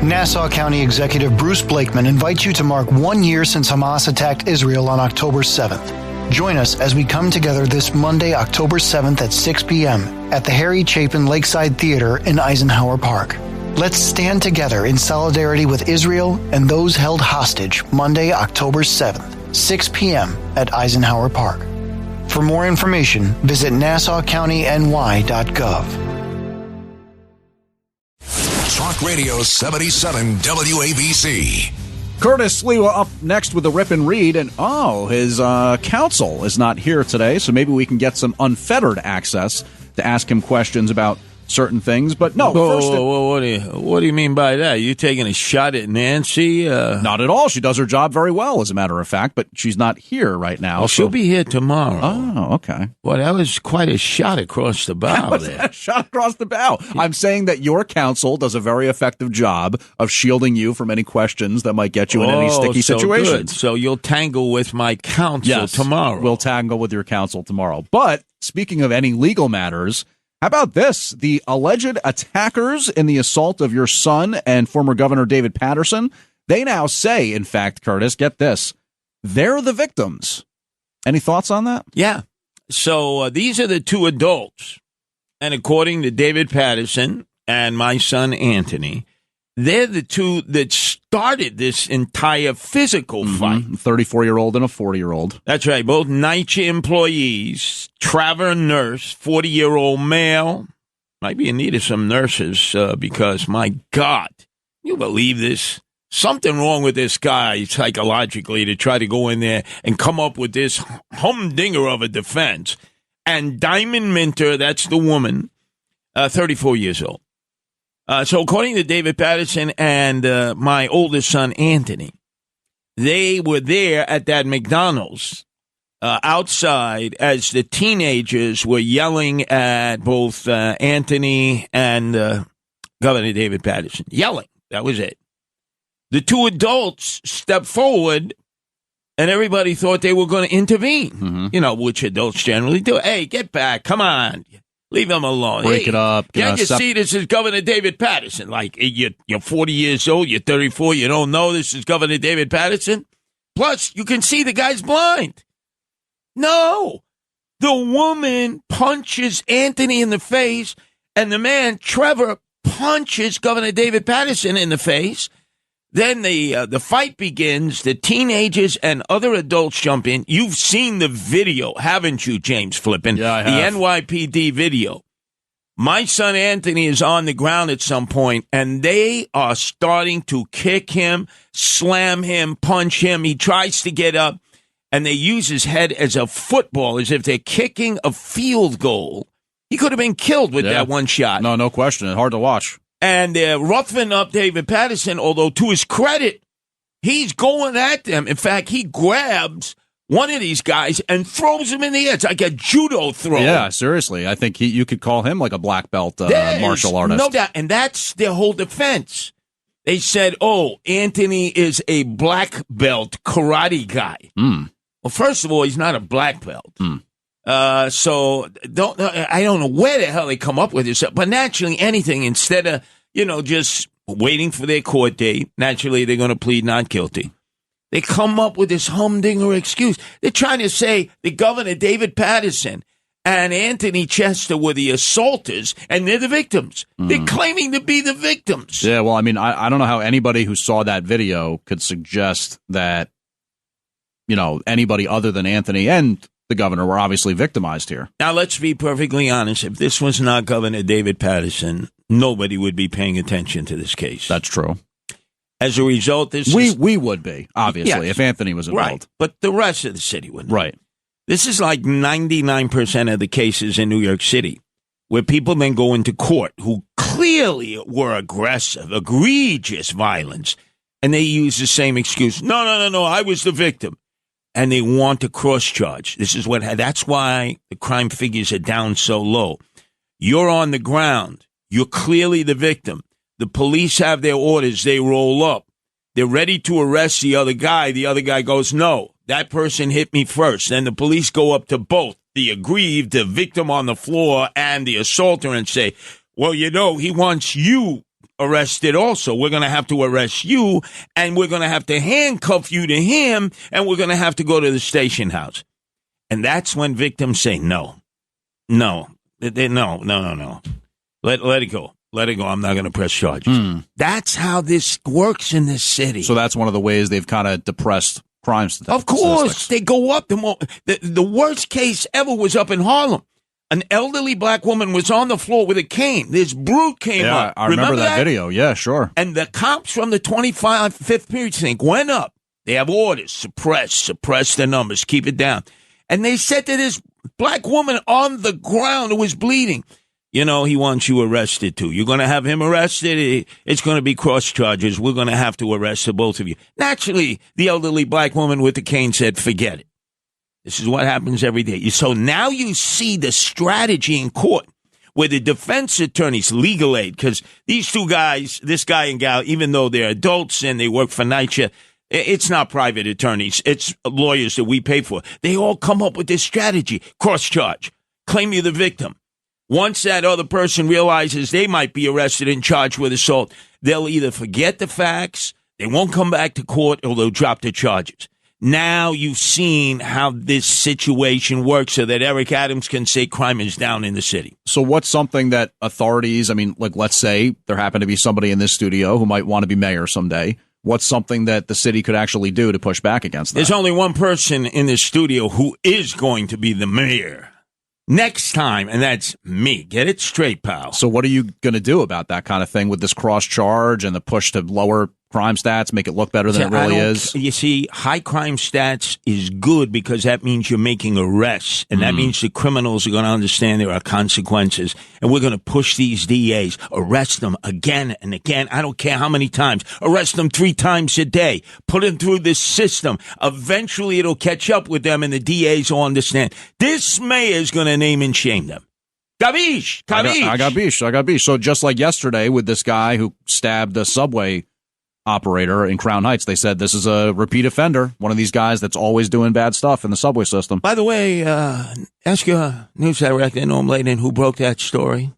Nassau County Executive Bruce Blakeman invites you to mark 1 year since Hamas attacked Israel on October 7th. Join us as we come together this Monday, October 7th at 6 p.m. at the Harry Chapin Lakeside Theater in Eisenhower Park. Let's stand together in solidarity with Israel and those held hostage Monday, October 7th, 6 p.m. at Eisenhower Park. For more information, visit nassaucountyny.gov. Talk Radio 77 WABC. Curtis Sliwa up next with the Rip and Read, and his counsel is not here today, so maybe we can get some unfettered access to ask him questions about certain things. But no, what do you mean by that? You taking a shot at Nancy? Not at all. She does her job very well, as a matter of fact, but she's not here right now. Well, she'll be here tomorrow. Oh, okay. Well, that was quite a shot across the bow there. A shot across the bow. I'm saying that your counsel does a very effective job of shielding you from any questions that might get you in any sticky situations. Good. So you'll tangle with my counsel tomorrow. We'll tangle with your counsel tomorrow. But speaking of any legal matters, how about this? The alleged attackers in the assault of your son and former Governor David Paterson, they now say, in fact, Curtis, get this, they're the victims. Any thoughts on that? Yeah. So these are the two adults. And according to David Paterson and my son Anthony, they're the two that started this entire physical fight. 34-year-old and a 40-year-old. That's right. Both NYCHA employees, Trevor nurse, 40-year-old male. Might be in need of some nurses because, my God, you believe this? Something wrong with this guy psychologically to try to go in there and come up with this humdinger of a defense. And Diamond Minter, that's the woman, 34 years old. So according to David Paterson and my oldest son, Anthony, they were there at that McDonald's outside as the teenagers were yelling at both Anthony and Governor David Paterson. Yelling. That was it. The two adults stepped forward, and everybody thought they were going to intervene, which adults generally do. Hey, get back. Come on. Leave them alone. Break it up. Can't you see this is Governor David Paterson? Like, you're 40 years old, you're 34, you don't know this is Governor David Paterson? Plus, you can see the guy's blind. No. The woman punches Anthony in the face, and the man, Trevor, punches Governor David Paterson in the face. Then the fight begins. The teenagers and other adults jump in. You've seen the video, haven't you, James Flippin? Yeah, I have. The NYPD video. My son Anthony is on the ground at some point, and they are starting to kick him, slam him, punch him. He tries to get up, and they use his head as a football, as if they're kicking a field goal. He could have been killed with that one shot. No question. It's hard to watch. And they're roughing up David Paterson, although to his credit, he's going at them. In fact, he grabs one of these guys and throws him in the air. It's like a judo throw. Yeah, seriously. I think you could call him like a black belt martial artist. No doubt. And that's their whole defense. They said, Anthony is a black belt karate guy. Well, first of all, he's not a black belt. So I don't know where the hell they come up with this, but naturally anything instead of, just waiting for their court date, naturally they're going to plead not guilty. They come up with this humdinger excuse. They're trying to say the Governor David Paterson and Anthony Chester were the assaulters and they're the victims. They're claiming to be the victims. Yeah, well, I mean, I don't know how anybody who saw that video could suggest that, anybody other than Anthony and the governor were obviously victimized here. Now, let's be perfectly honest. If this was not Governor David Paterson, nobody would be paying attention to this case. That's true. As a result, we would be, obviously, if Anthony was involved. Right, but the rest of the city wouldn't. Right. This is like 99% of the cases in New York City where people then go into court who clearly were aggressive, egregious violence, and they use the same excuse. No, I was the victim. And they want to cross-charge. That's why the crime figures are down so low. You're on the ground. You're clearly the victim. The police have their orders. They roll up. They're ready to arrest the other guy. The other guy goes, no, that person hit me first. Then the police go up to both the aggrieved, the victim on the floor, and the assaulter and say, well, he wants you arrested also. We're going to have to arrest you, and we're going to have to handcuff you to him, and we're going to have to go to the station house. And that's when victims say, no. Let it go. Let it go. I'm not going to press charges. That's how this works in this city. So that's one of the ways they've kind of depressed crime statistics. Of course. They go up. The worst case ever was up in Harlem. An elderly black woman was on the floor with a cane. This brute came up. I remember that video. Yeah, sure. And the cops from the 25th precinct went up. They have orders. Suppress the numbers. Keep it down. And they said to this black woman on the ground who was bleeding, he wants you arrested, too. You're going to have him arrested. It's going to be cross charges. We're going to have to arrest the both of you. Naturally, the elderly black woman with the cane said, forget it. This is what happens every day. So now you see the strategy in court where the defense attorneys, legal aid, because these two guys, this guy and gal, even though they're adults and they work for NYCHA, it's not private attorneys. It's lawyers that we pay for. They all come up with this strategy. Cross charge. Claim you're the victim. Once that other person realizes they might be arrested and charged with assault, they'll either forget the facts, they won't come back to court, or they'll drop the charges. Now you've seen how this situation works so that Eric Adams can say crime is down in the city. So what's something that authorities, let's say there happened to be somebody in this studio who might want to be mayor someday. What's something that the city could actually do to push back against that? There's only one person in this studio who is going to be the mayor next time, and that's me. Get it straight, pal. So what are you going to do about that kind of thing with this cross charge and the push to lower crime stats, make it look better than it really is? You see, high crime stats is good because that means you're making arrests, and that means the criminals are going to understand there are consequences, and we're going to push these DAs, arrest them again and again. I don't care how many times. Arrest them 3 times a day. Put them through this system. Eventually, it'll catch up with them, and the DAs will understand. This mayor is going to name and shame them. Gabish! I got bish. So just like yesterday with this guy who stabbed a subway operator in Crown Heights, they said this is a repeat offender, one of these guys that's always doing bad stuff in the subway system. By the way, ask your news director, Norm Layden, who broke that story.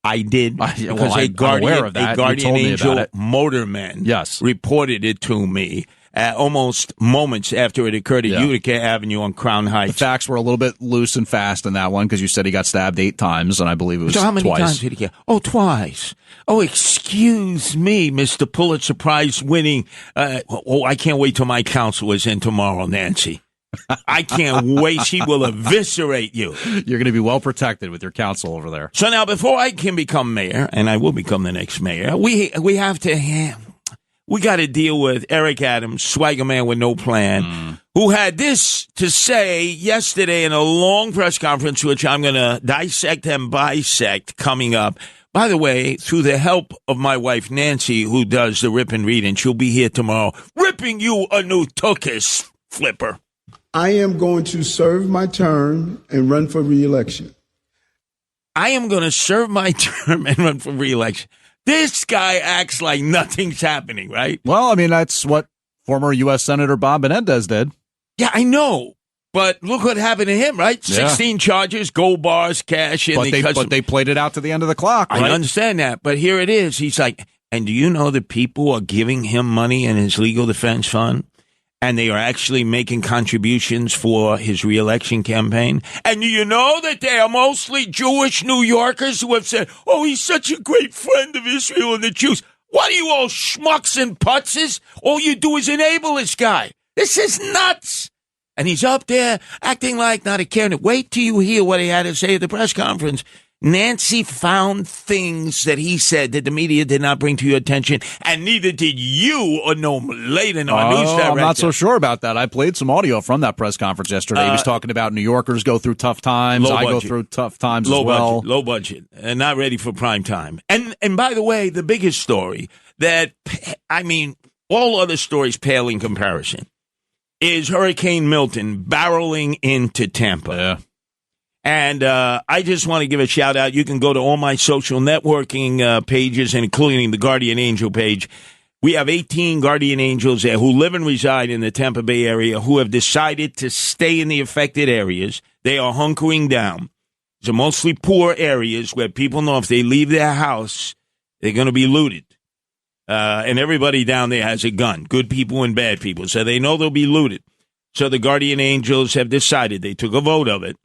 I did. Because a guardian angel motorman reported it to me almost moments after it occurred at Utica Avenue on Crown Heights. The facts were a little bit loose and fast in that one because you said he got stabbed 8 times, and I believe it was twice. So how many times did he get? Oh, twice. Oh, excuse me, Mr. Pulitzer Prize winning. I can't wait till my counsel is in tomorrow, Nancy. I can't wait. She will eviscerate you. You're going to be well protected with your counsel over there. So now, before I can become mayor, and I will become the next mayor, we have to... We got to deal with Eric Adams, swagger man with no plan, who had this to say yesterday in a long press conference, which I'm going to dissect and bisect coming up. By the way, through the help of my wife, Nancy, who does the rip and read, and she'll be here tomorrow, ripping you a new tuchus, Flipper. I am going to serve my term and run for re-election. I am going to serve my term and run for re-election. This guy acts like nothing's happening, right? Well, that's what former U.S. Senator Bob Menendez did. Yeah, I know. But look what happened to him, right? 16 charges, gold bars, cash. But they played it out to the end of the clock, right? I understand that. But here it is. He's like, and do you know that people are giving him money in his legal defense fund? And they are actually making contributions for his reelection campaign. And do you know that they are mostly Jewish New Yorkers who have said, oh, he's such a great friend of Israel and the Jews. What are you all schmucks and putzes? All you do is enable this guy. This is nuts. And he's up there acting like not a care. Wait till you hear what he had to say at the press conference. Nancy found things that he said that the media did not bring to your attention, and neither did you or Norm Layden, our news director. I'm not so sure about that. I played some audio from that press conference yesterday. He was talking about New Yorkers go through tough times. I go through tough times as well. Low budget, and not ready for prime time. And by the way, the biggest story that, all other stories pale in comparison, is Hurricane Milton barreling into Tampa. Yeah. And I just want to give a shout out. You can go to all my social networking pages, including the Guardian Angel page. We have 18 Guardian Angels there who live and reside in the Tampa Bay area who have decided to stay in the affected areas. They are hunkering down. These are mostly poor areas where people know if they leave their house, They're going to be looted. And everybody down there has a gun, good people and bad people. So they know they'll be looted. So the guardian angels have decided, they took a vote of it,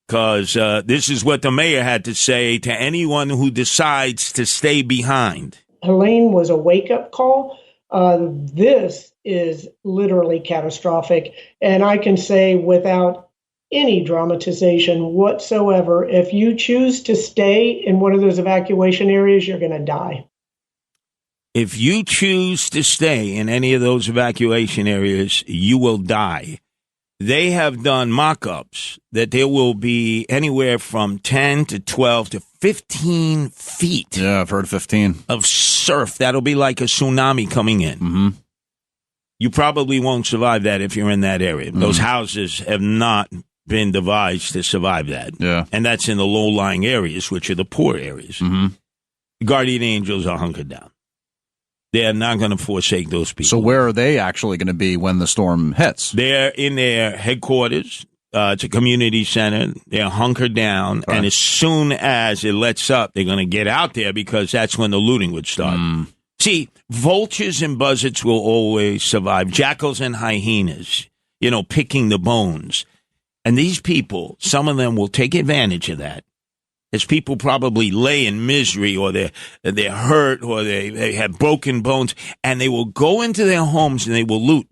because this is what the mayor had to say to anyone who decides to stay behind. Helene was a wake-up call. This is literally catastrophic. And I can say without any dramatization whatsoever, if you choose to stay in one of those evacuation areas, you're going to die. If you choose to stay in any of those evacuation areas, you will die. They have done mock-ups that there will be anywhere from 10 to 12 to 15 feet. Yeah, I've heard 15. Of surf. That'll be like a tsunami coming in. Mm-hmm. You probably won't survive that if you're in that area. Mm-hmm. Those houses have not been devised to survive that. Yeah. And that's in the low-lying areas, which are the poor areas. Mm-hmm. Guardian angels are hunkered down. They are not going to forsake those people. So where are they actually going to be when the storm hits? They're in their headquarters. It's a community center. They're hunkered down. Right. And as soon as it lets up, they're going to get out there because that's when the looting would start. See, vultures and buzzards will always survive. Jackals and hyenas, picking the bones. And these people, some of them will take advantage of that. As people probably lay in misery or they're hurt or they have broken bones, and they will go into their homes and they will loot.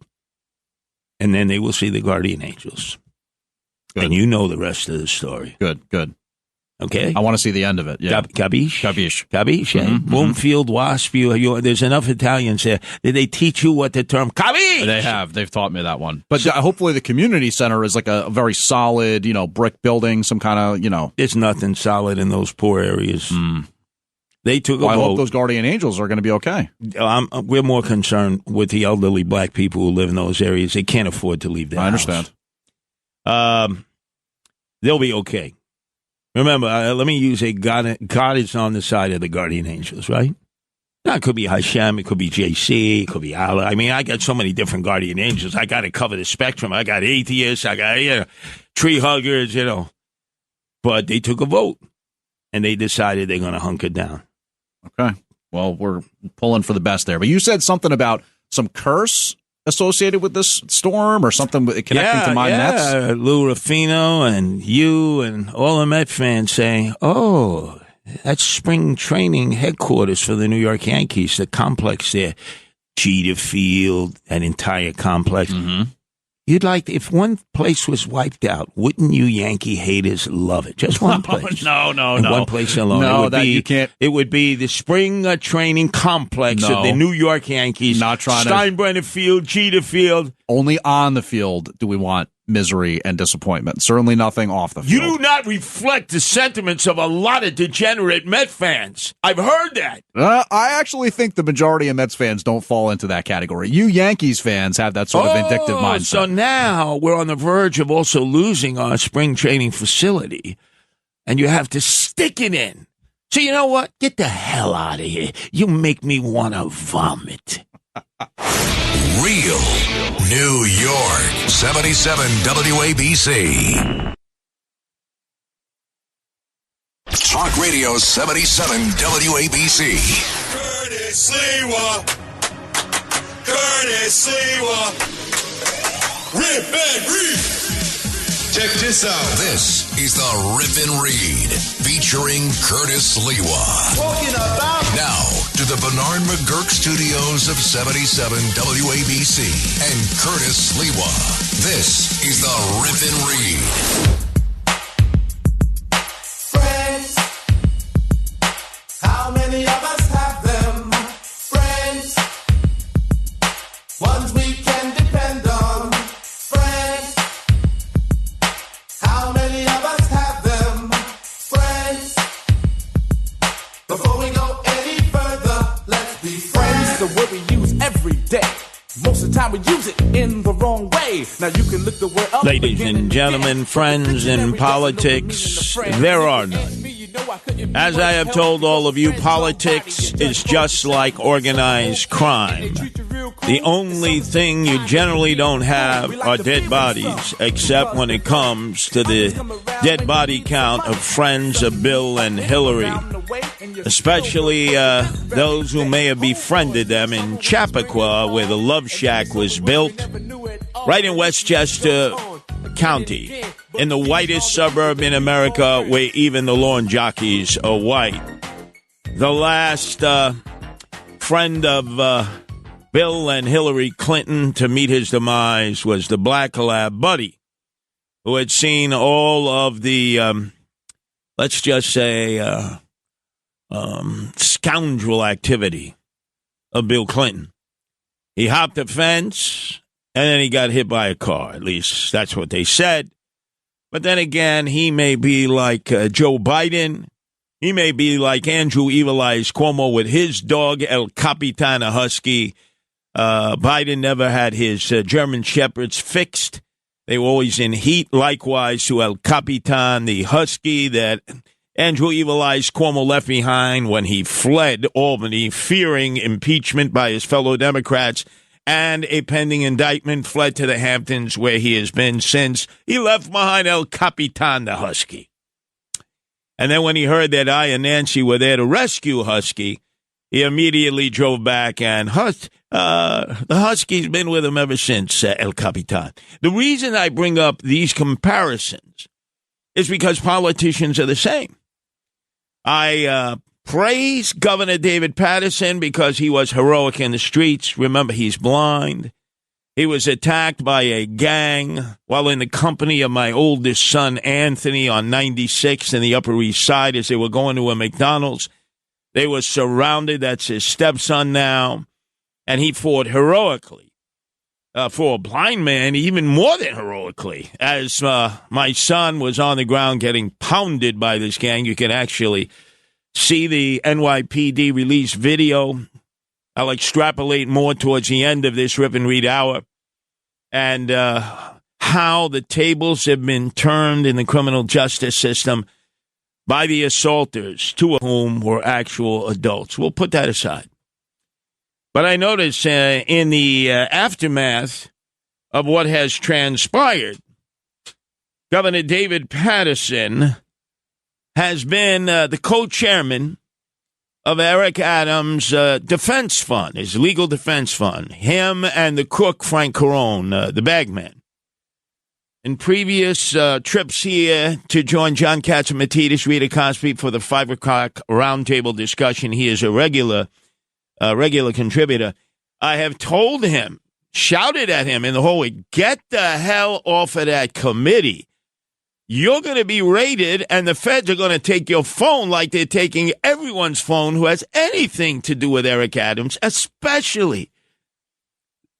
And then they will see the guardian angels. Good. And you know the rest of the story. Good. Okay? I want to see the end of it. Yeah. Capiche? Capiche. Mm-hmm. Bloomfield, Wasp, there's enough Italians there. Did they teach you what the term capiche? They have. They've taught me that one. But hopefully the community center is like a very solid, brick building, some kind of, There's nothing solid in those poor areas. They took a vote. I hope those guardian angels are going to be okay. We're more concerned with the elderly black people who live in those areas. They can't afford to leave their house. I understand. They'll be okay. Remember, let me use God is on the side of the guardian angels, right? Now, it could be Hashem, it could be JC, it could be Allah. I mean, I got so many different guardian angels. I got to cover the spectrum. I got atheists, I got tree huggers, But they took a vote, and they decided they're going to hunker down. Okay. Well, we're pulling for the best there. But you said something about some curse associated with this storm or something connecting to my Mets? Yeah, Lou Ruffino and you and all the Met fans saying, oh, that's spring training headquarters for the New York Yankees, the complex there. Jeter Field, that entire complex. Mm-hmm. You'd like, if one place was wiped out, wouldn't you Yankee haters love it? Just one place. No. One place alone. No, you can't. It would be the spring training complex of the New York Yankees. Not trying Steinbrenner Field, Jeter Field. Only on the field do we want misery and disappointment. Certainly nothing off the field. You do not reflect the sentiments of a lot of degenerate Met fans. I've heard that. I actually think the majority of Mets fans don't fall into that category. You Yankees fans have that sort of vindictive mindset. So now we're on the verge of also losing our spring training facility, and you have to stick it in. So you know what? Get the hell out of here. You make me want to vomit. Real New York, 77 WABC. Talk Radio 77 WABC. Curtis Sliwa. Rip and read. Check this out. This is the Rip and Read, featuring Curtis Sliwa. Talking about. Now, to the Bernard McGurk studios of 77 WABC and Curtis Sliwa. This is the Rip and Read. Friends, how many of us have them? Friends, ones we can depend on. Friends, how many of us have them? Friends, before we go any further, let's be friends. The word we use every day. Most of the time we use it in the wrong way. Now you can look the word up. Ladies and gentlemen, friends in politics, there are none. As I have told all of you, politics is just like organized crime. The only thing you generally don't have are dead bodies, except when it comes to the dead body count of friends of Bill and Hillary, especially those who may have befriended them in Chappaqua, where the Love Shack was built, right in Westchester County, in the whitest suburb in America, where even the lawn jockeys are white. The last friend of Bill and Hillary Clinton to meet his demise was the Black Lab Buddy, who had seen all of the, let's just say, scoundrel activity of Bill Clinton. He hopped a fence, and then he got hit by a car. At least that's what they said. But then again, he may be like Joe Biden. He may be like Andrew Evil Eyes Cuomo with his dog, El Capitan, a husky. Biden never had his German Shepherds fixed. They were always in heat. Likewise to El Capitan, the husky that Andrew Evil Eyes Cuomo left behind when he fled Albany, fearing impeachment by his fellow Democrats and a pending indictment, fled to the Hamptons, where he has been since he left behind El Capitan, the husky. And then when he heard that I and Nancy were there to rescue Husky, he immediately drove back, and the Husky's been with him ever since, El Capitan. The reason I bring up these comparisons is because politicians are the same. I praise Governor David Paterson because he was heroic in the streets. Remember, he's blind. He was attacked by a gang while in the company of my oldest son, Anthony, on 96 in the Upper East Side as they were going to a McDonald's. They were surrounded. That's his stepson now. And he fought heroically. For a blind man, even more than heroically. As my son was on the ground getting pounded by this gang, you can actually see the NYPD release video. I'll extrapolate more towards the end of this Rip and Read hour. And how the tables have been turned in the criminal justice system by the assaulters, two of whom were actual adults. We'll put that aside. But I notice in the aftermath of what has transpired, Governor David Paterson has been the co-chairman of Eric Adams' defense fund, his legal defense fund, him and the crook Frank Carone, the bagman. In previous trips here to join John Catsimatidis, Rita Cosby for the 5 o'clock roundtable discussion, he is a regular contributor. I have told him, shouted at him in the hallway, get the hell off of that committee. You're going to be raided, and the feds are going to take your phone like they're taking everyone's phone who has anything to do with Eric Adams, especially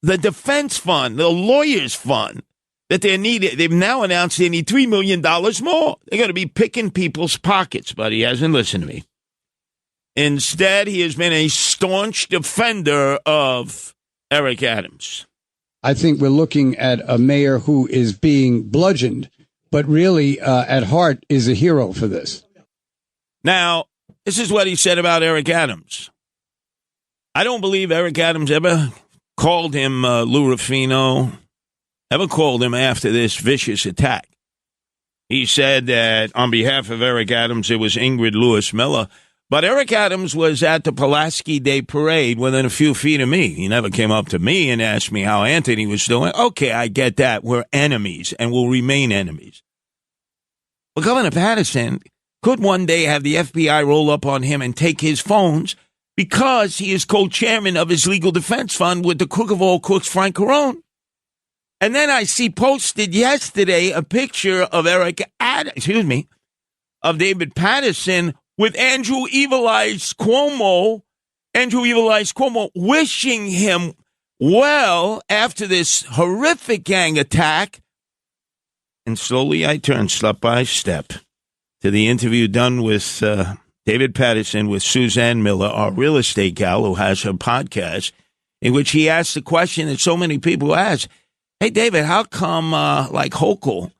the defense fund, the lawyers fund. That they needed. They've now announced they need $3 million more. They're going to be picking people's pockets, but he hasn't listened to me. Instead, he has been a staunch defender of Eric Adams. I think we're looking at a mayor who is being bludgeoned, but really, at heart, is a hero for this. Now, this is what he said about Eric Adams. I don't believe Eric Adams ever called him Lou Rufino, ever called him after this vicious attack. He said that on behalf of Eric Adams, it was Ingrid Lewis Miller. But Eric Adams was at the Pulaski Day Parade within a few feet of me. He never came up to me and asked me how Anthony was doing. Okay, I get that. We're enemies and will remain enemies. But Governor Paterson could one day have the FBI roll up on him and take his phones because he is co-chairman of his legal defense fund with the crook of all crooks, Frank Carone. And then I see posted yesterday a picture of of David Paterson with Andrew Evil Eyes Cuomo, wishing him well after this horrific gang attack. And slowly I turn step by step to the interview done with David Paterson with Suzanne Miller, our real estate gal who has her podcast, in which he asked the question that so many people ask. Hey, David, how come like Hochul,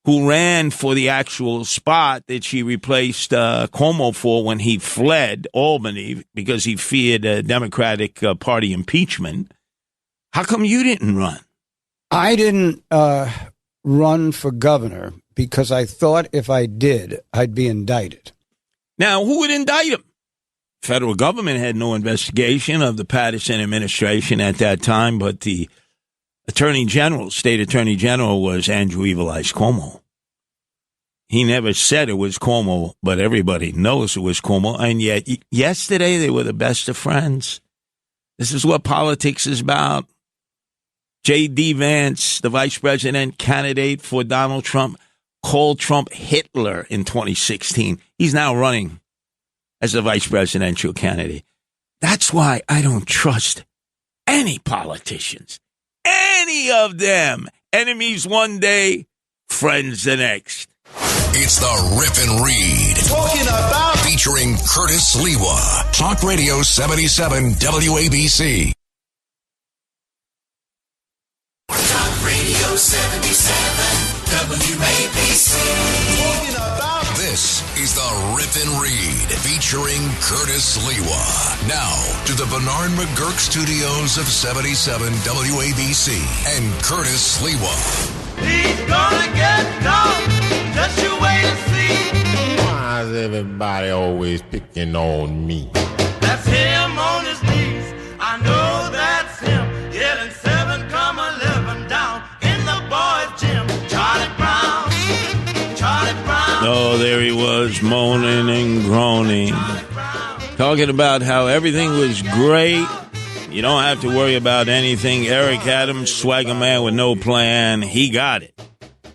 who ran for the actual spot that she replaced Cuomo for when he fled Albany because he feared a Democratic Party impeachment, How come you didn't run? I didn't run for governor because I thought if I did, I'd be indicted. Now, who would indict him? Federal government had no investigation of the Paterson administration at that time, but the state attorney general was Andrew Evil Eyes Cuomo. He never said it was Cuomo, but everybody knows it was Cuomo. And yet, yesterday, they were the best of friends. This is what politics is about. J.D. Vance, the vice president candidate for Donald Trump, called Trump Hitler in 2016. He's now running as the vice presidential candidate. That's why I don't trust any politicians. Any of them. Enemies one day, friends the next. It's the Rip and Read. Talking about Featuring Curtis Sliwa. Talk Radio 77 WABC. Talk Radio 77 WABC. Talking about This is the Rip and Read featuring Curtis Sliwa. Now to the Bernard McGurk studios of 77 WABC and Curtis Sliwa. he's gonna get done. Just you wait and see. Why is everybody always picking on me? That's him on his knees. I know that's him. Yelling 7,11 down in the boys' gym. Charlie Brown. Oh, there he was, moaning and groaning, talking about how everything was great. You don't have to worry about anything. Eric Adams, swagger man with no plan. He got it.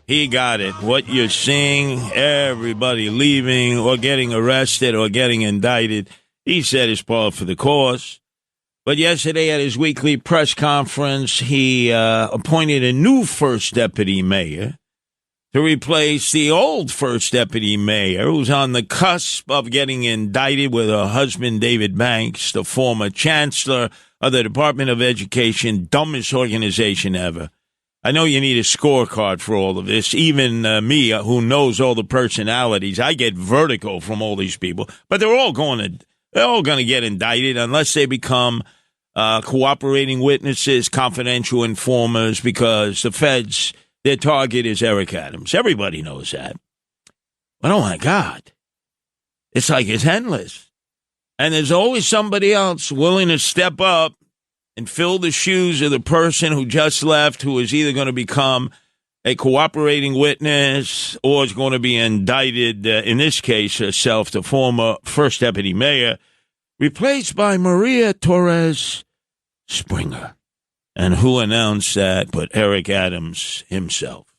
He got it. What you're seeing, everybody leaving or getting arrested or getting indicted, he said is par for the course. But yesterday at his weekly press conference, he appointed a new first deputy mayor to replace the old first deputy mayor who's on the cusp of getting indicted with her husband, David Banks, the former chancellor of the Department of Education, dumbest organization ever. I know you need a scorecard for all of this. Even me, who knows all the personalities, I get vertigo from all these people. But they're all going to get indicted unless they become cooperating witnesses, confidential informers, because the feds, their target is Eric Adams. Everybody knows that. But oh my God, it's like it's endless. And there's always somebody else willing to step up and fill the shoes of the person who just left, who is either going to become a cooperating witness or is going to be indicted, in this case, herself, the former first deputy mayor, replaced by Maria Torres Springer. And who announced that but Eric Adams himself?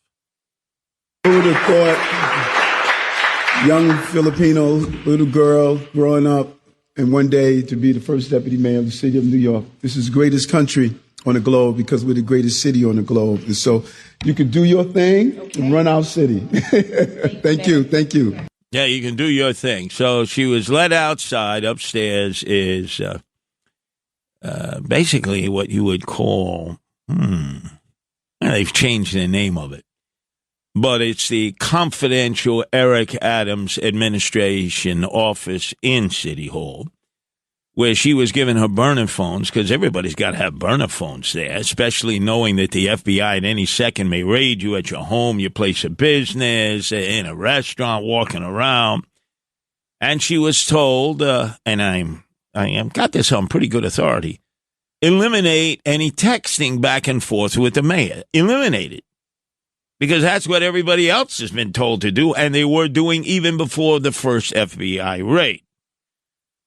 Who would have thought young Filipino little girl growing up and one day to be the first deputy mayor of the city of New York? This is the greatest country on the globe because we're the greatest city on the globe. And so you can do your thing and run our city. Thank you. Thank you. Yeah, you can do your thing. So she was led outside. Upstairs is basically what you would call, they've changed the name of it. But it's the confidential Eric Adams administration office in City Hall, where she was given her burner phones, because everybody's got to have burner phones there, especially knowing that the FBI at any second may raid you at your home, your place of business, in a restaurant, walking around. And she was told, and I got this on pretty good authority, eliminate any texting back and forth with the mayor. Eliminate it. Because that's what everybody else has been told to do, and they were doing even before the first FBI raid.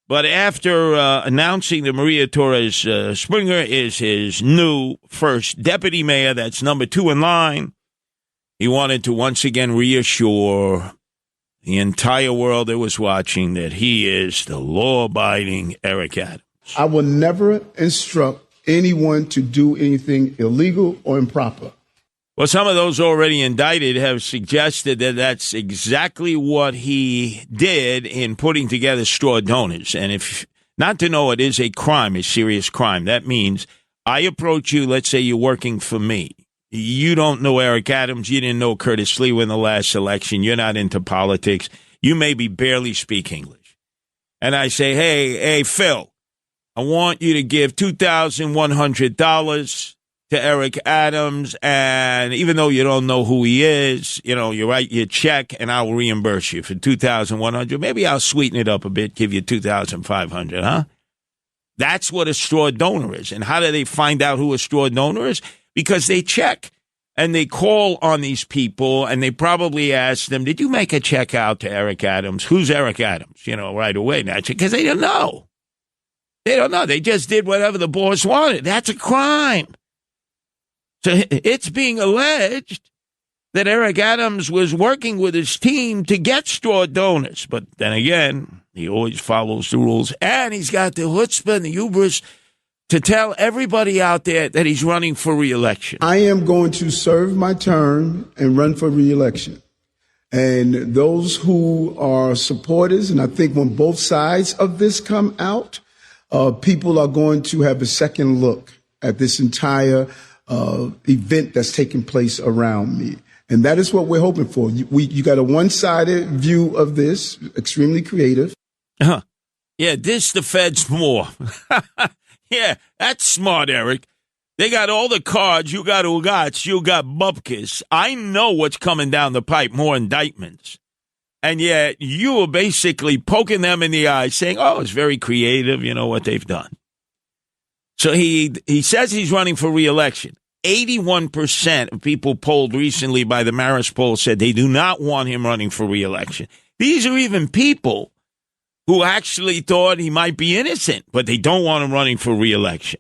But after announcing that Maria Torres Springer is his new first deputy mayor, that's number 2 in line, he wanted to once again reassure the entire world that was watching that he is the law-abiding Eric Adams. I will never instruct anyone to do anything illegal or improper. Well, some of those already indicted have suggested that that's exactly what he did in putting together straw donors. And if not to know it is a crime, a serious crime, that means I approach you, let's say you're working for me. You don't know Eric Adams. You didn't know Curtis Sliwa in the last election. You're not into politics. You maybe barely speak English. And I say, hey, Phil, I want you to give $2,100 to Eric Adams, and even though you don't know who he is, you write your check, and I'll reimburse you for $2,100. Maybe I'll sweeten it up a bit, give you $2,500, huh? That's what a straw donor is. And how do they find out who a straw donor is? Because they check, and they call on these people, and they probably ask them, did you make a check out to Eric Adams? Who's Eric Adams? Right away, naturally, because they don't know. They don't know. They just did whatever the boss wanted. That's a crime. So it's being alleged that Eric Adams was working with his team to get straw donors. But then again, he always follows the rules. And he's got the chutzpah and the hubris to tell everybody out there that he's running for re-election. I am going to serve my term and run for re-election. And those who are supporters, and I think when both sides of this come out, people are going to have a second look at this entire event that's taking place around me. And that is what we're hoping for. You got a one-sided view of this, extremely creative. Uh-huh. Yeah, diss the feds more. Yeah, that's smart, Eric. They got all the cards. You got Ugats. You got Bupkis. I know what's coming down the pipe, more indictments. And yet you are basically poking them in the eye, saying, oh, it's very creative, what they've done. So he says he's running for re-election. 81% of people polled recently by the Marist poll said they do not want him running for re-election. These are even people who actually thought he might be innocent, but they don't want him running for re-election.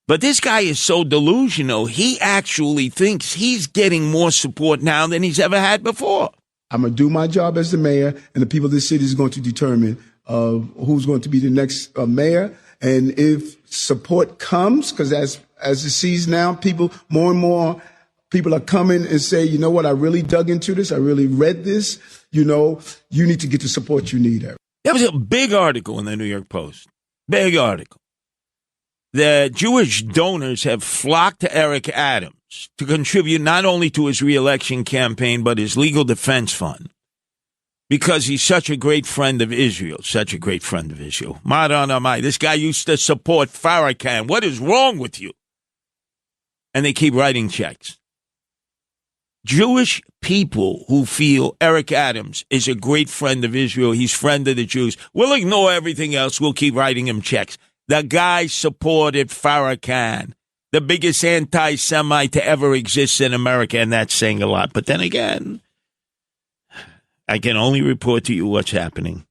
But this guy is so delusional, he actually thinks he's getting more support now than he's ever had before. I'm going to do my job as the mayor, and the people of this city is going to determine who's going to be the next mayor. And if support comes, because as it sees now, more and more people are coming and say, you know what, I really dug into this. I really read this. You need to get the support you need, Eric. That was a big article in the New York Post. Big article. The Jewish donors have flocked to Eric Adams to contribute not only to his re-election campaign, but his legal defense fund. Because he's such a great friend of Israel. Such a great friend of Israel. Maran Amai. This guy used to support Farrakhan. What is wrong with you? And they keep writing checks. Jewish people who feel Eric Adams is a great friend of Israel, he's friend of the Jews, we'll ignore everything else, we'll keep writing him checks. The guy supported Farrakhan, the biggest anti-Semite to ever exist in America, and that's saying a lot. But then again, I can only report to you what's happening.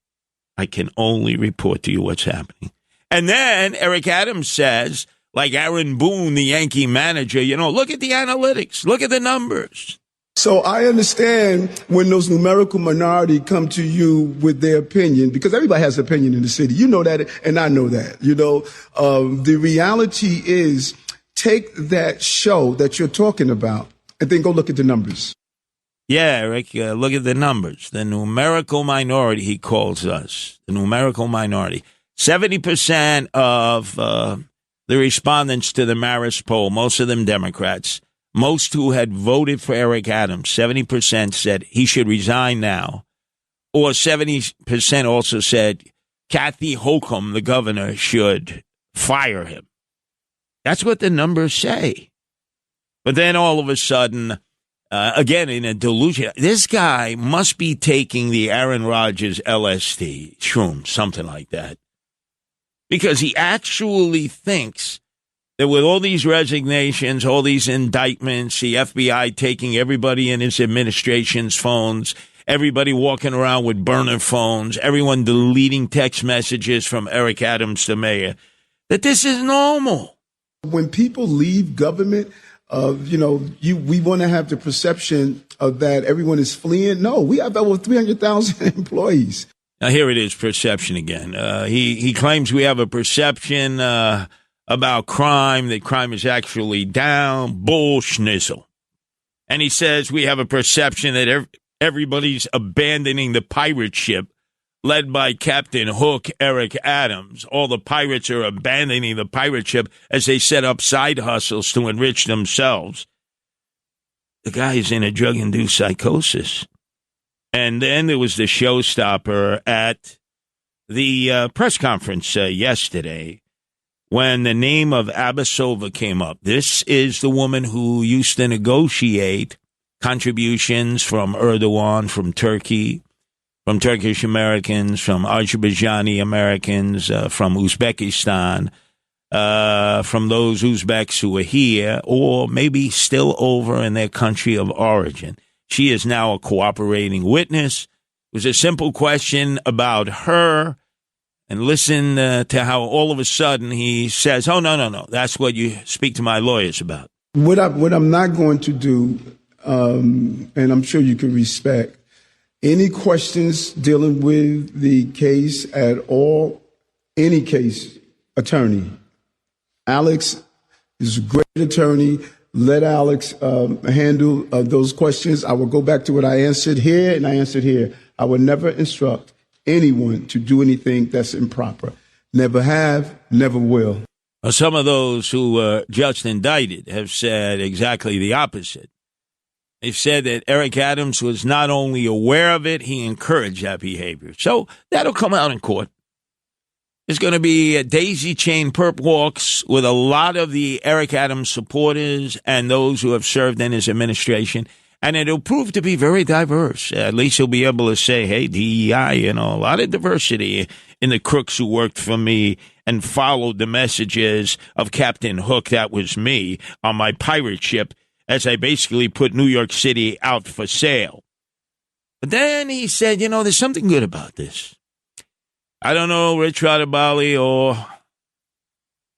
I can only report to you what's happening. And then Eric Adams says, like Aaron Boone, the Yankee manager, look at the analytics, look at the numbers. So I understand when those numerical minority come to you with their opinion, because everybody has an opinion in the city. You know that, and I know that. The reality is, take that show that you're talking about and then go look at the numbers. Yeah, Eric, look at the numbers. The numerical minority, he calls us. The numerical minority. 70% of the respondents to the Marist poll, most of them Democrats, most who had voted for Eric Adams, 70% said he should resign now. Or 70% also said Kathy Hochul, the governor, should fire him. That's what the numbers say. But then all of a sudden, again, in a delusion, this guy must be taking the Aaron Rodgers LSD, shroom, something like that. Because he actually thinks that with all these resignations, all these indictments, the FBI taking everybody in his administration's phones, everybody walking around with burner phones, everyone deleting text messages from Eric Adams, the mayor, that this is normal. When people leave government, we want to have the perception of that everyone is fleeing. No, we have over 300,000 employees. Now, here it is, perception again. He claims we have a perception about crime, that crime is actually down. Bullschnizzle. And he says we have a perception that everybody's abandoning the pirate ship led by Captain Hook, Eric Adams. All the pirates are abandoning the pirate ship as they set up side hustles to enrich themselves. The guy is in a drug-induced psychosis. And then there was the showstopper at the press conference yesterday, when the name of Abasova came up. This is the woman who used to negotiate contributions from Erdogan, from Turkey, from Turkish Americans, from Azerbaijani Americans, from Uzbekistan, from those Uzbeks who are here or maybe still over in their country of origin. She is now a cooperating witness. It was a simple question about her. And listen to how all of a sudden he says, oh, no. That's what you speak to my lawyers about. What I'm not going to do, and I'm sure you can respect, any questions dealing with the case at all, any case, attorney. Alex is a great attorney. Let Alex handle those questions. I will go back to what I answered here, and I answered here. I will never instruct anyone to do anything that's improper. Never have, never will. Some of those who were just indicted have said exactly the opposite. They've said that Eric Adams was not only aware of it, he encouraged that behavior. So that'll come out in court. There's going to be daisy chain perp walks with a lot of the Eric Adams supporters and those who have served in his administration. And it'll prove to be very diverse. At least he'll be able to say, hey, DEI, a lot of diversity in the crooks who worked for me and followed the messages of Captain Hook, that was me, on my pirate ship as I basically put New York City out for sale. But then he said, there's something good about this. I don't know, Rich Radabali or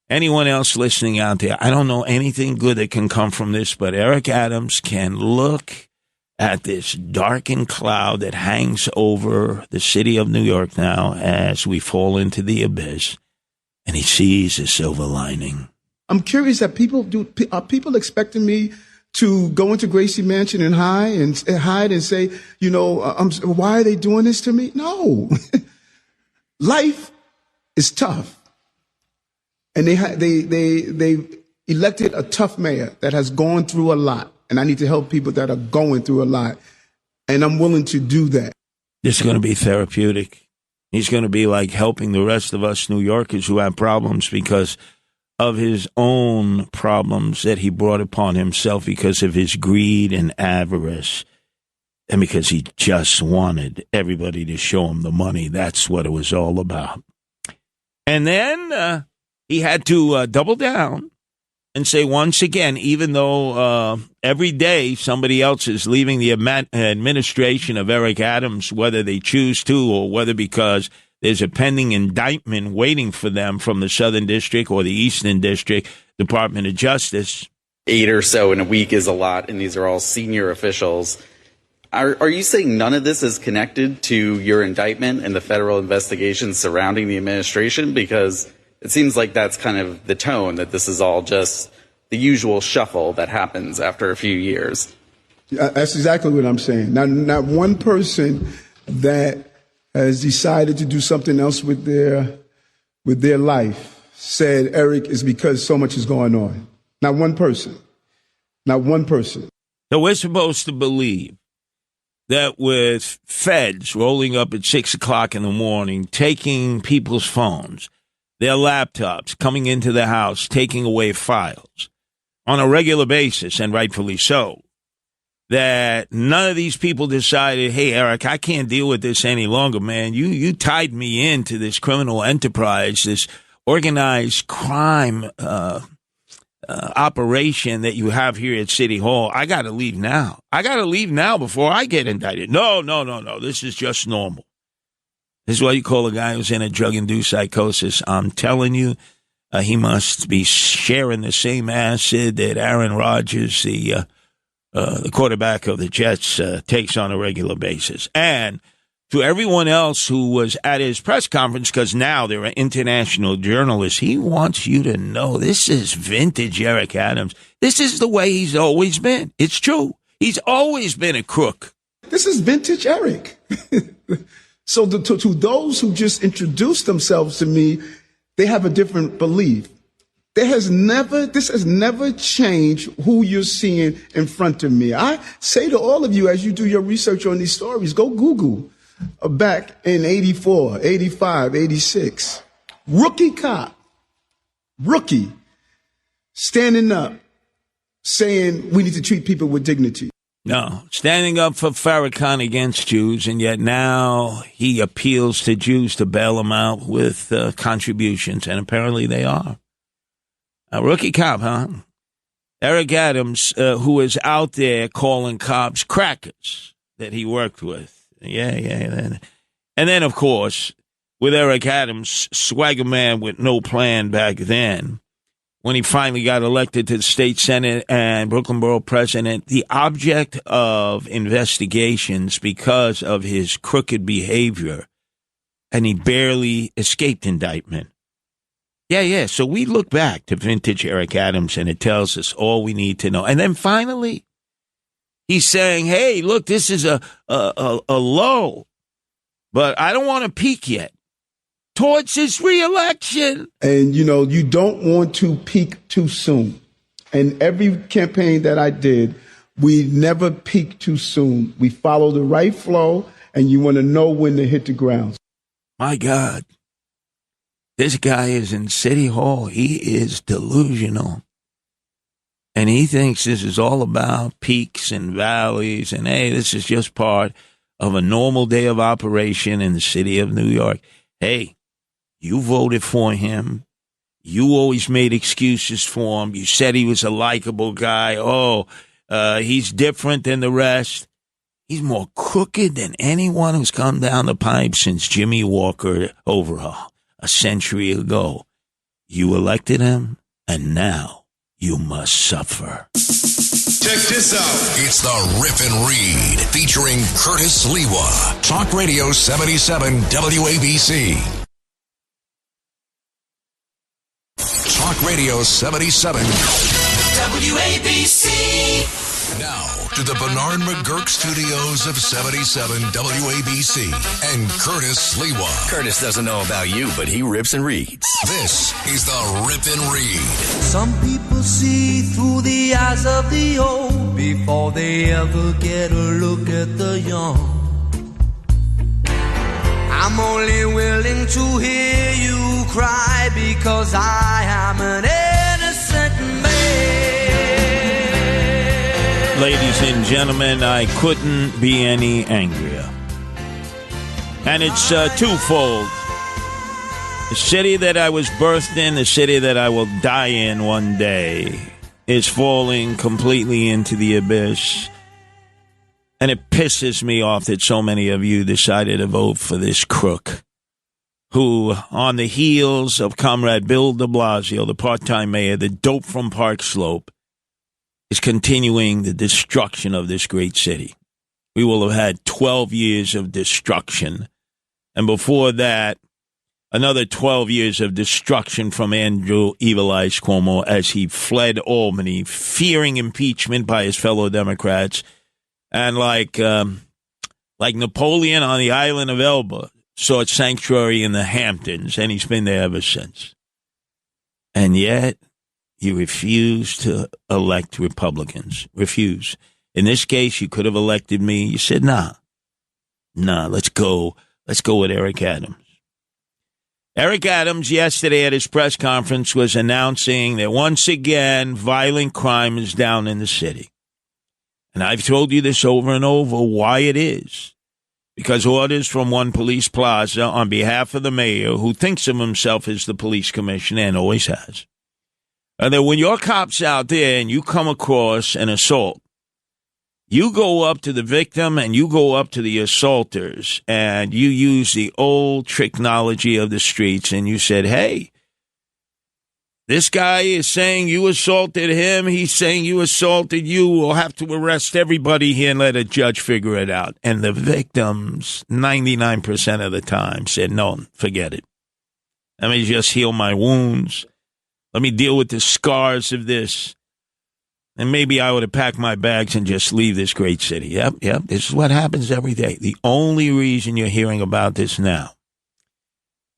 anyone else listening out there, I don't know anything good that can come from this, but Eric Adams can look at this darkened cloud that hangs over the city of New York now as we fall into the abyss, and he sees a silver lining. I'm curious that are people expecting me to go into Gracie Mansion and hide and say, why are they doing this to me? No. Life is tough. And they elected a tough mayor that has gone through a lot. And I need to help people that are going through a lot. And I'm willing to do that. This is going to be therapeutic. He's going to be like helping the rest of us New Yorkers who have problems because of his own problems that he brought upon himself because of his greed and avarice. And because he just wanted everybody to show him the money. That's what it was all about. And then he had to double down and say once again, even though every day somebody else is leaving the administration of Eric Adams, whether they choose to or whether because there's a pending indictment waiting for them from the Southern District or the Eastern District Department of Justice. 8 or so in a week is a lot, and these are all senior officials. Are you saying none of this is connected to your indictment and the federal investigation surrounding the administration? Because it seems like that's kind of the tone, that this is all just the usual shuffle that happens after a few years. That's exactly what I'm saying. Not one person that has decided to do something else with their life said Eric is because so much is going on. Not one person. Not one person. So we're supposed to believe that with feds rolling up at 6 o'clock in the morning, taking people's phones, their laptops, coming into the house, taking away files on a regular basis, and rightfully so, that none of these people decided, hey, Eric, I can't deal with this any longer, man. You tied me into this criminal enterprise, this organized crime operation that you have here at City Hall. I got to leave now. I got to leave now before I get indicted. No. This is just normal. This is what you call a guy who's in a drug-induced psychosis. I'm telling you, he must be sharing the same acid that Aaron Rodgers, the quarterback of the Jets, takes on a regular basis. And to everyone else who was at his press conference, because now there are international journalists, he wants you to know this is vintage Eric Adams. This is the way he's always been. It's true. He's always been a crook. This is vintage Eric. So to those who just introduced themselves to me, they have a different belief. This has never changed who you're seeing in front of me. I say to all of you, as you do your research on these stories, go Google back in 84, 85, 86. Rookie cop rookie standing up saying we need to treat people with dignity. No, standing up for Farrakhan against Jews, and yet now he appeals to Jews to bail them out with contributions, and apparently they are. A rookie cop, huh? Eric Adams, who is out there calling cops crackers that he worked with. Yeah. And then, of course, with Eric Adams, swagger man with no plan back then, when he finally got elected to the state senate and Brooklyn Borough president, the object of investigations because of his crooked behavior, and he barely escaped indictment. Yeah. So we look back to vintage Eric Adams, and it tells us all we need to know. And then finally, he's saying, hey, look, this is a low, but I don't want to peak yet. Towards his reelection. And, you don't want to peak too soon. And every campaign that I did, we never peak too soon. We follow the right flow, and you want to know when to hit the ground. My God. This guy is in City Hall. He is delusional. And he thinks this is all about peaks and valleys. And, hey, this is just part of a normal day of operation in the city of New York. Hey. You voted for him. You always made excuses for him. You said he was a likable guy. He's different than the rest. He's more crooked than anyone who's come down the pipe since Jimmy Walker over a century ago. You elected him, and now you must suffer. Check this out. It's the Rip and Read featuring Curtis Sliwa. Talk Radio 77 WABC. Talk Radio 77. WABC. Now to the Bernard McGurk studios of 77 WABC and Curtis Sliwa. Curtis doesn't know about you, but he rips and reads. This is the Rip and Read. Some people see through the eyes of the old before they ever get a look at the young. I'm only willing to hear you cry because I am an innocent man. Ladies and gentlemen, I couldn't be any angrier. And it's twofold. The city that I was birthed in, the city that I will die in one day, is falling completely into the abyss. And it pisses me off that so many of you decided to vote for this crook who, on the heels of Comrade Bill de Blasio, the part-time mayor, the dope from Park Slope, is continuing the destruction of this great city. We will have had 12 years of destruction. And before that, another 12 years of destruction from Andrew Evil Eyes Cuomo as he fled Albany, fearing impeachment by his fellow Democrats. And like Napoleon on the island of Elba, sought sanctuary in the Hamptons, and he's been there ever since. And yet, you refuse to elect Republicans. Refuse. In this case, you could have elected me. You said, nah, let's go with Eric Adams. Eric Adams, yesterday at his press conference, was announcing that once again, violent crime is down in the city. And I've told you this over and over why it is. Because orders from one police plaza on behalf of the mayor, who thinks of himself as the police commissioner and always has, and that when your cop's out there and you come across an assault, you go up to the victim and you go up to the assaulters and you use the old technology of the streets and you said, hey, this guy is saying you assaulted him. He's saying you assaulted you. We'll have to arrest everybody here and let a judge figure it out. And the victims, 99% of the time, said, no, forget it. Let me just heal my wounds. Let me deal with the scars of this. And maybe I would have packed my bags and just leave this great city. Yep. This is what happens every day. The only reason you're hearing about this now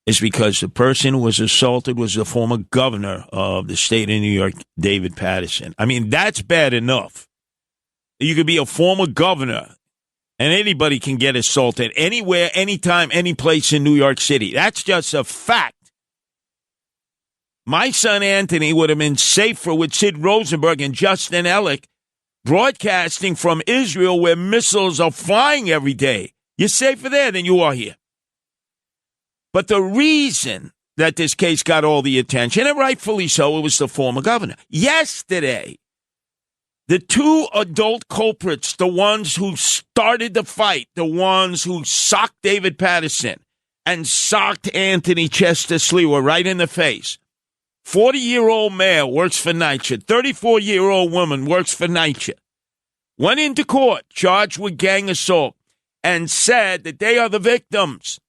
is because the person who was assaulted was the former governor of the state of New York, David Paterson. I mean, that's bad enough. You could be a former governor, and anybody can get assaulted anywhere, anytime, any place in New York City. That's just a fact. my son Anthony would have been safer with Sid Rosenberg and Justin Ellick broadcasting from Israel where missiles are flying every day. You're safer there than you are here. But the reason that this case got all the attention, and rightfully so, it was the former governor. Yesterday, the two adult culprits, the ones who started the fight, the ones who socked David Paterson and socked Anthony Chester Sliwa right in the face. 40-year-old male works for NYCHA. 34-year-old woman works for NYCHA. Went into court, charged with gang assault, and said that they are the victims.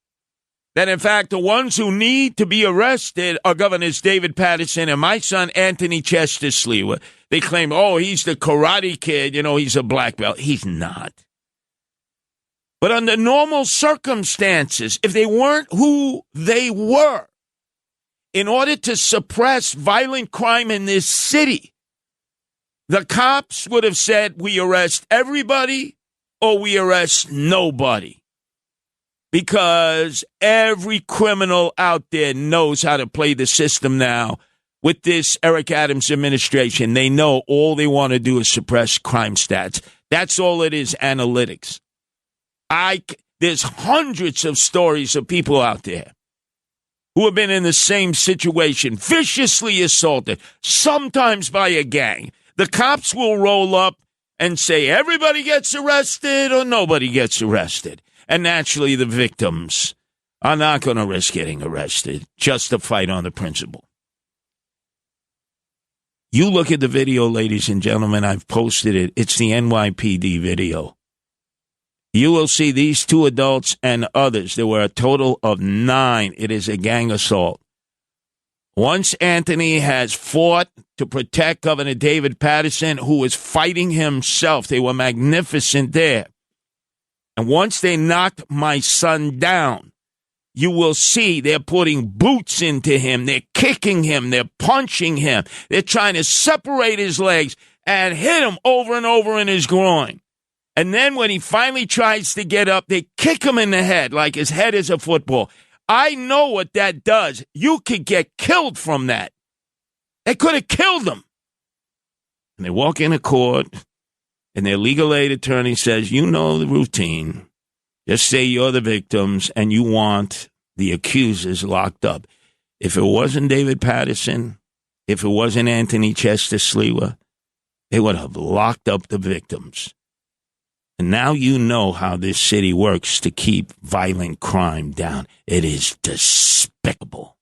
That, in fact, the ones who need to be arrested are Governors David Paterson and my son Anthony Chester Sliwa. They claim, oh, he's the karate kid. You know, he's a black belt. He's not. But under normal circumstances, if they weren't who they were, in order to suppress violent crime in this city, the cops would have said, we arrest everybody or we arrest nobody. Because every criminal out there knows how to play the system now. With this Eric Adams administration, they know all they want to do is suppress crime stats. That's all it is, analytics. There's hundreds of stories of people out there who have been in the same situation, viciously assaulted, sometimes by a gang. The cops will roll up and say everybody gets arrested or nobody gets arrested. And naturally, the victims are not going to risk getting arrested just to fight on the principle. You look at the video, ladies and gentlemen, I've posted it. It's the NYPD video. You will see these two adults and others. There were a total of 9. It is a gang assault. Once Anthony has fought to protect Governor David Paterson, who was fighting himself, they were magnificent there. And once they knocked my son down, you will see they're putting boots into him. They're kicking him. They're punching him. They're trying to separate his legs and hit him over and over in his groin. And then when he finally tries to get up, they kick him in the head like his head is a football. I know what that does. You could get killed from that. They could have killed him. And they walk into court. And their legal aid attorney says, you know the routine. Just say you're the victims and you want the accusers locked up. If it wasn't David Paterson, if it wasn't Anthony Chester Sliwa, they would have locked up the victims. And now you know how this city works to keep violent crime down. It is despicable.